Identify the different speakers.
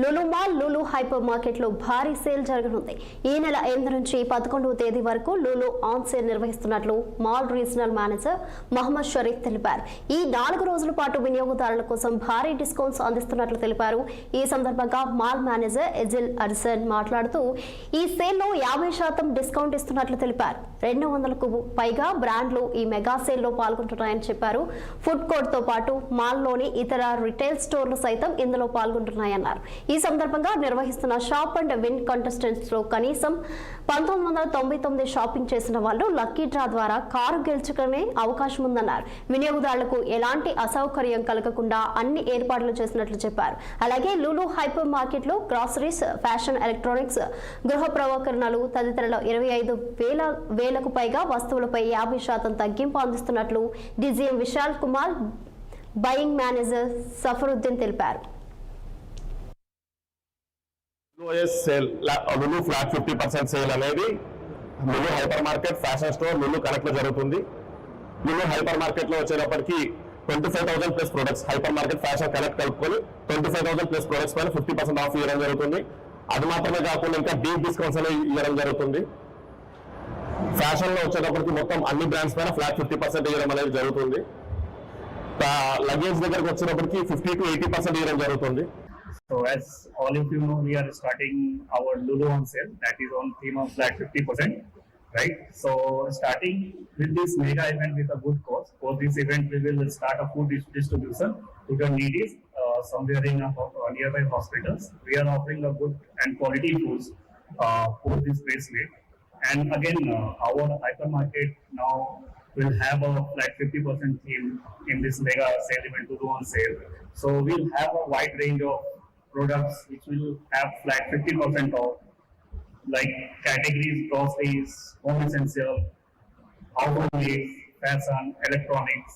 Speaker 1: Lulu mall Lulu hyper market లో భారీ sale జరగనుంది. ఈ నెల 8 నుంచి 11వ తేదీ వరకు లులు ఆన్ సేల్ నిర్వహిస్తున్నట్లు mall regional manager Mohammed Sharif తెలిపారు. ఈ 4 రోజుల పాటు వినియోగదారుల కోసం భారీ డిస్కౌంట్స్ అందిస్తున్నట్లు తెలిపారు. ఈ సందర్భంగా మాల్ మేనేజర్ ఎజిల్ అర్సన్ మాట్లాడుతూ ఈ సేల్ లో 50% డిస్కౌంట్ ఇస్తున్నట్లు తెలిపారు. 200కు పైగా బ్రాండ్లు ఈ మెగా సేల్ లో పాల్గొంటున్నాయని చెప్పారు. ఫుడ్ కోర్ట్ తో పాటు మాల్ లోని ఇతర రిటైల్ స్టోర్లు సైతం ఇందులో పాల్గొంటున్నాయన్నారు. ఈ సందర్భంగా నిర్వహిస్తున్న షాప్ అండ్ విన్ కంటెస్టెంట్స్ లో కనీసం 1999 షాపింగ్ చేసిన వాళ్ళు లక్కీ డ్రా ద్వారా కారు గెలుచుకునే అవకాశం ఉందన్నారు. వినియోగదారులకు ఎలాంటి అసౌకర్యం కలగకుండా అన్ని ఏర్పాట్లు చేసినట్లు చెప్పారు. అలాగే లులు హైపర్ మార్కెట్ లో గ్రాసరీస్, ఫ్యాషన్, ఎలక్ట్రానిక్స్, గృహ ప్రవకరణలు తదితర 25,000కు పైగా వస్తువులపై 50% తగ్గింపు అందిస్తున్నట్లు DGM Vishal Kumar, buying manager Safaruddin తెలిపారు.
Speaker 2: లులు ఫ్లాట్ 50% సేల్ అనేది Lulu hyper market, fashion store, Lulu connect లో జరుగుతుంది. లులు హైపర్ మార్కెట్ లో వచ్చేటప్పటికి 25,000 plus products, hyper market, fashion connect కలుపుకొని 25,000 ప్లస్ ప్రొడక్ట్స్ పైన 50% ఆఫ్ ఇవ్వడం జరుగుతుంది. అది మాత్రమే కాకుండా ఇంకా డీప్ డిస్కౌంట్స్ అనేవి ఇవ్వడం జరుగుతుంది. ఫ్యాషన్ లో వచ్చేటప్పటికి మొత్తం అన్ని బ్రాండ్స్ పైన ఫ్లాట్ 50% ఇవ్వడం అనేది జరుగుతుంది. లగేజ్ దగ్గరకు వచ్చినప్పటికి 50 to 80% ఇవ్వడం జరుగుతుంది.
Speaker 3: So as all of you know, we are starting our Lulu on sale, that is on theme of flat 50%, right? So starting with this mega event with a good cause. For this event, we will start a food distribution to the needy somewhere in nearby hospitals. We are offering a good and quality foods for this bracelet. And again, our hypermarket now will have a flat 50% theme in this mega sale event to do on sale. So we'll have a wide range of products which will have flat 50% off, like categories, groceries, home essential, household needs, fashion, electronics.